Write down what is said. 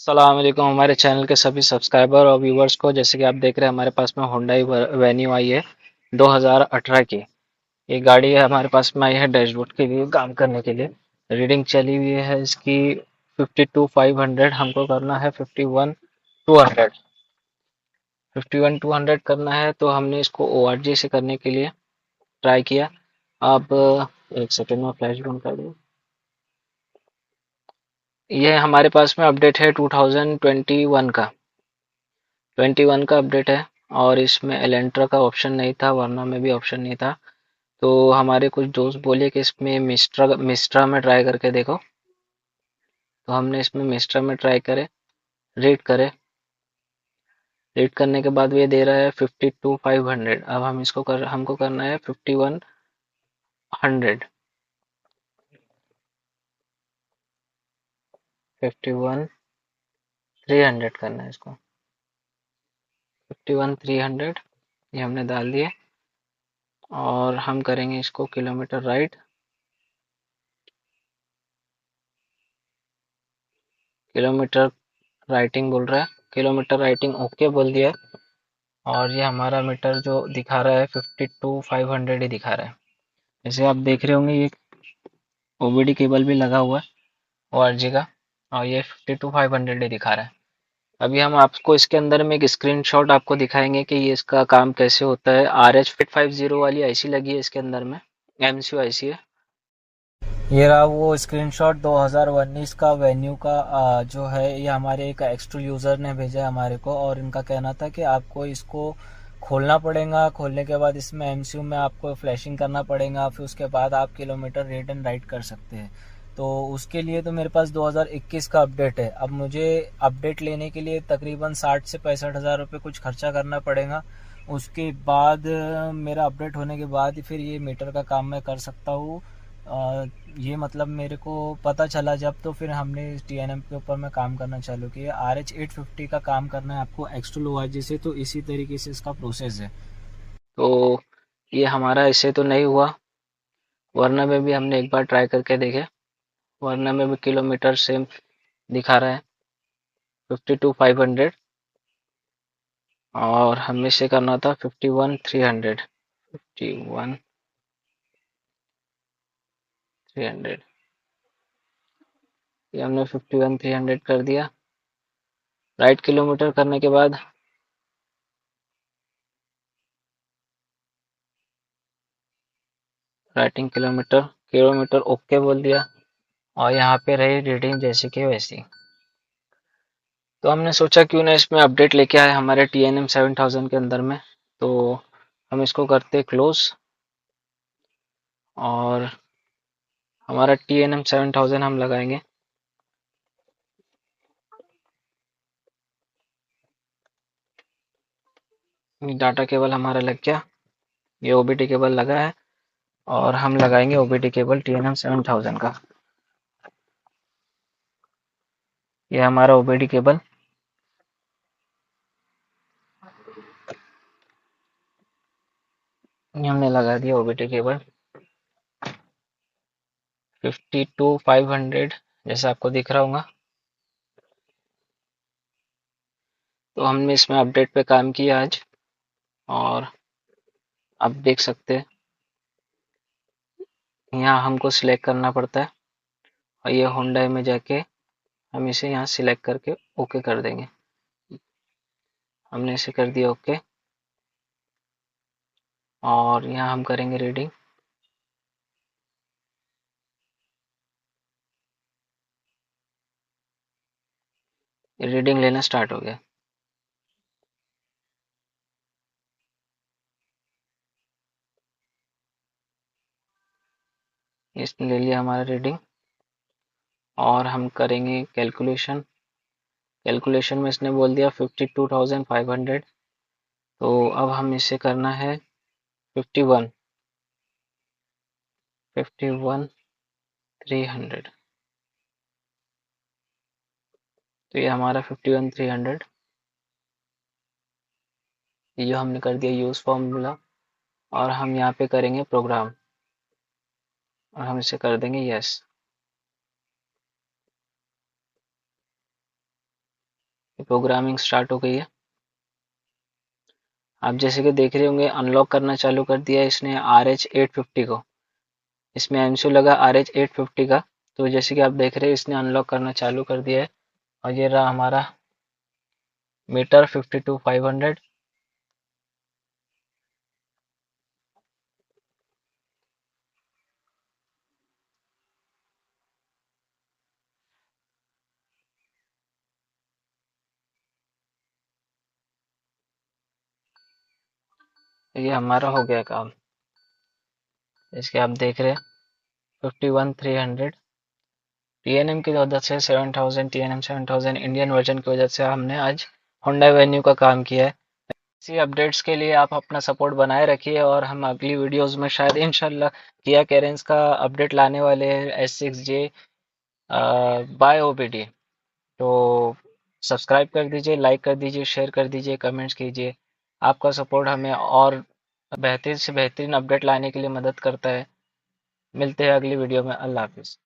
अस्सलाम वालेकुम हमारे चैनल के सभी सब्सक्राइबर और व्यूवर्स को। जैसे कि आप देख रहे हैं हमारे पास में होंडा वेन्यू आई है 2018 की। ये गाड़ी है हमारे पास में आई है डैशबोर्ड के लिए काम करने के लिए। रीडिंग चली हुई है इसकी 52,500। हमको करना है 51,200। 51,200 करना है तो हमने इसको ORG से करने के लिए ट्राई किया। अब एक सेकेंड में फ्लैश बंद कर दूँ। ये हमारे पास में अपडेट है 2021 का। 21 का अपडेट है और इसमें एलेंट्रा का ऑप्शन नहीं था, वरना में भी ऑप्शन नहीं था। तो हमारे कुछ दोस्त बोले कि इसमें मिस्ट्रा मिस्ट्रा में ट्राई करके देखो। तो हमने इसमें मिस्ट्रा में ट्राई करे, रीड करे। रीड करने के बाद ये दे रहा है 52,500। अब हमको करना है 51,100। 51,300 करना है इसको। 51,300 ये हमने डाल दिए और हम करेंगे इसको किलोमीटर राइड। किलोमीटर राइटिंग बोल रहा है, किलोमीटर राइटिंग ओके बोल दिया है। और ये हमारा मीटर जो दिखा रहा है 52,500 ही दिखा रहा है। जैसे आप देख रहे होंगे ये OBD केबल भी लगा हुआ है ORG का, और ये 52,500 ही दिखा रहा है। अभी हम आपको इसके अंदर में एक स्क्रीनशॉट आपको दिखाएंगे कि ये इसका काम कैसे होता है। RH850 वाली आईसी लगी है इसके अंदर में, MCU आईसी है। ये रहा वो स्क्रीनशॉट 2019 का वेन्यू का। जो है ये हमारे एक एक्सट्रा यूज़र ने भेजा है हमारे को, और इनका कहना था कि आपको इसको खोलना पड़ेगा। खोलने के बाद इसमें एमसीयू में आपको फ्लैशिंग करना पड़ेगा, फिर उसके बाद आप किलोमीटर रीड एंड राइट कर सकते हैं। तो उसके लिए तो मेरे पास 2021 का अपडेट है। अब मुझे अपडेट लेने के लिए तकरीबन 60 से 65 हज़ार रुपये कुछ खर्चा करना पड़ेगा। उसके बाद मेरा अपडेट होने के बाद ही फिर ये मीटर का काम मैं कर सकता हूँ। ये मतलब मेरे को पता चला जब, तो फिर हमने TNM के ऊपर में काम करना चालू किया। RH850 का काम करना है आपको एक्सट्रा ORG से, तो इसी तरीके से इसका प्रोसेस है। तो ये हमारा इससे तो नहीं हुआ, वरना में भी हमने एक बार ट्राई करके देखे। वरना में भी किलोमीटर सेम दिखा रहा है 52,500, और हमें से करना था 51,300। 51,300 ये हमने 51,300 कर दिया। राइट किलोमीटर करने के बाद राइटिंग किलोमीटर किलोमीटर ओके बोल दिया, और यहाँ पे रही रीडिंग जैसी की वैसी। तो हमने सोचा क्यों ना इसमें अपडेट लेके आए हमारे TNM 7000 के अंदर में। तो हम इसको करते क्लोज, और हमारा TNM 7000 हम लगाएंगे। डाटा केबल हमारा लग गया, ये OBD केबल लगा है, और हम लगाएंगे OBD केबल TNM 7000 का। ये हमारा OBD केबल ये हमने लगा दिया। OBD केबल 52,500 जैसा आपको दिख रहा होगा। तो हमने इसमें अपडेट पे काम किया आज, और आप देख सकते हैं यहाँ हमको सिलेक्ट करना पड़ता है, और ये Hyundai में जाके हम इसे यहाँ सिलेक्ट करके ओके कर देंगे। हमने इसे कर दिया ओके, और यहाँ हम करेंगे रीडिंग। रीडिंग लेना स्टार्ट हो गया। इसने ले लिया हमारा रीडिंग, और हम करेंगे कैलकुलेशन। कैलकुलेशन में इसने बोल दिया 52,500। तो अब हम इसे करना है 51 51,300। तो ये हमारा 51,300 ये हमने कर दिया यूज फॉर्मूला, और हम यहाँ पे करेंगे प्रोग्राम, और हम इसे कर देंगे यस। प्रोग्रामिंग स्टार्ट हो गई है। आप जैसे कि देख रहे होंगे अनलॉक करना चालू कर दिया है इसने RH850 को। इसमें एंसू लगा RH850 का। तो जैसे कि आप देख रहे हैं इसने अनलॉक करना चालू कर दिया है और ये रहा हमारा मीटर 52500। ये हमारा हो गया काम। इसके आप देख रहे हैं 51300 TNM की वजह से 7000 TNM 7000 इंडियन वर्जन की वजह से हमने आज होंडा वेन्यू का काम किया है। इसी अपडेट्स के लिए आप अपना सपोर्ट बनाए रखिए और हम अगली वीडियोस में शायद इंशाल्लाह किया कैरेंस का अपडेट लाने वाले हैं S6J बाय OBD। तो सब्सक्राइब कर दीजिए, लाइक कर दीजिए, शेयर कर दीजिए, कमेंट्स कीजिए। आपका सपोर्ट हमें और बेहतरीन से बेहतरीन अपडेट लाने के लिए मदद करता है। मिलते हैं अगली वीडियो में। अल्लाह हाफिज़।